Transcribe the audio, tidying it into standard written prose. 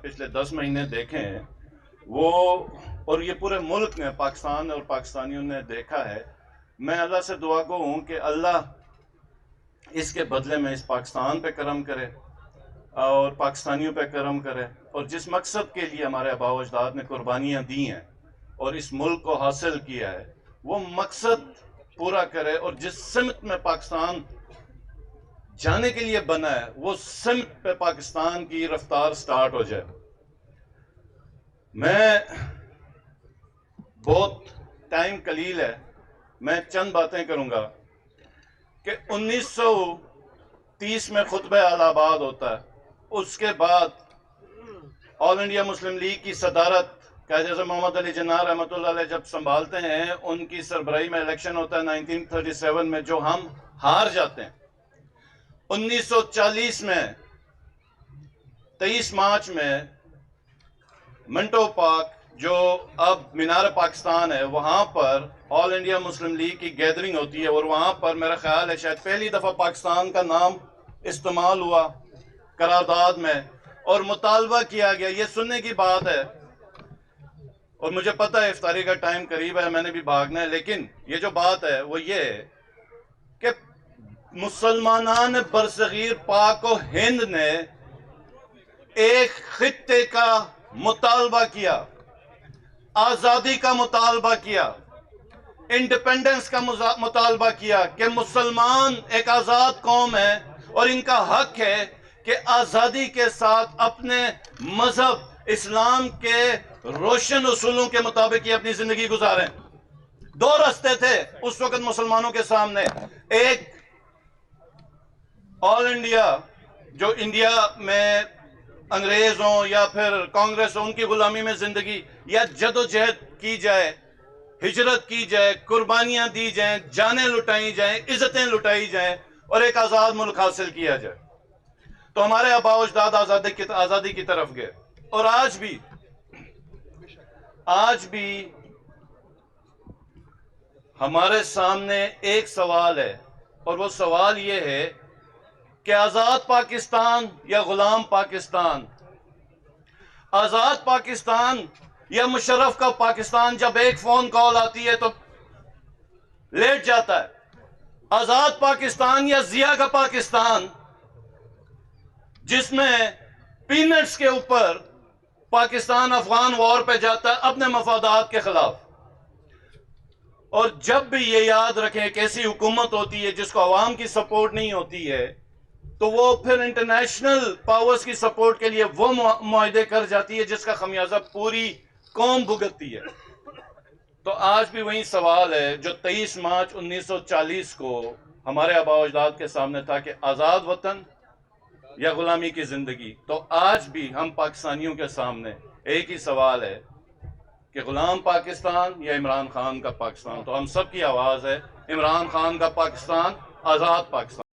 پچھلے 10 مہینے دیکھے ہیں وہ، اور یہ پورے ملک نے، پاکستان اور پاکستانیوں نے دیکھا ہے، میں اللہ سے دعا گو ہوں کہ اللہ اس کے بدلے میں اس پاکستان پہ کرم کرے اور پاکستانیوں پہ کرم کرے، اور جس مقصد کے لیے ہمارے آباء و اجداد نے قربانیاں دی ہیں اور اس ملک کو حاصل کیا ہے وہ مقصد پورا کرے، اور جس سمت میں پاکستان جانے کے لیے بنا ہے وہ سمت پہ پاکستان کی رفتار سٹارٹ ہو جائے۔ میں بہت ٹائم قلیل ہے، میں چند باتیں کروں گا کہ 1930 میں خطبہ الہ آباد ہوتا ہے، اس کے بعد آل انڈیا مسلم لیگ کی صدارت قائد اعظم محمد علی جناح رحمۃ اللہ علیہ جب سنبھالتے ہیں، ان کی سربراہی میں الیکشن ہوتا ہے 1937 میں، جو ہم ہار جاتے ہیں۔ 1940 میں 23 مارچ میں منٹو پارک، جو اب مینار پاکستان ہے، وہاں پر آل انڈیا مسلم لیگ کی گیدرنگ ہوتی ہے، اور وہاں پر میرا خیال ہے شاید پہلی دفعہ پاکستان کا نام استعمال ہوا قرارداد میں، اور مطالبہ کیا گیا، یہ سننے کی بات ہے، اور مجھے پتہ ہے افطاری کا ٹائم قریب ہے، میں نے بھی بھاگنا ہے، لیکن یہ جو بات ہے وہ یہ ہے کہ مسلمانان برصغیر پاک و ہند نے ایک خطے کا مطالبہ کیا، آزادی کا مطالبہ کیا، انڈیپینڈنس کا مطالبہ کیا کہ مسلمان ایک آزاد قوم ہے اور ان کا حق ہے کہ آزادی کے ساتھ اپنے مذہب اسلام کے روشن اصولوں کے مطابق یہ اپنی زندگی گزاریں۔ دو راستے تھے اس وقت مسلمانوں کے سامنے، ایک آل انڈیا، جو انڈیا میں انگریز ہوں یا پھر کانگریس ہو، ان کی غلامی میں زندگی، یا جد و جہد کی جائے، ہجرت کی جائے، قربانیاں دی جائیں، جانیں لٹائی جائیں، عزتیں لٹائی جائیں، اور ایک آزاد ملک حاصل کیا جائے۔ تو ہمارے آباء و اجداد آزادی کی طرف گئے، اور آج بھی ہمارے سامنے ایک سوال ہے، اور وہ سوال یہ ہے کہ آزاد پاکستان یا غلام پاکستان؟ آزاد پاکستان یا مشرف کا پاکستان جب ایک فون کال آتی ہے تو لیٹ جاتا ہے؟ آزاد پاکستان یا ضیاء کا پاکستان جس میں پینٹس کے اوپر پاکستان افغان وار پہ جاتا ہے اپنے مفادات کے خلاف؟ اور جب بھی یہ یاد رکھیں کہ ایسی حکومت ہوتی ہے جس کو عوام کی سپورٹ نہیں ہوتی ہے تو وہ پھر انٹرنیشنل پاورز کی سپورٹ کے لیے وہ معاہدے کر جاتی ہے جس کا خمیازہ پوری قوم بھگتتی ہے۔ تو آج بھی وہی سوال ہے جو 23 مارچ 1940 کو ہمارے آباء و اجداد کے سامنے تھا کہ آزاد وطن یا غلامی کی زندگی۔ تو آج بھی ہم پاکستانیوں کے سامنے ایک ہی سوال ہے کہ غلام پاکستان یا عمران خان کا پاکستان؟ تو ہم سب کی آواز ہے عمران خان کا پاکستان، آزاد پاکستان۔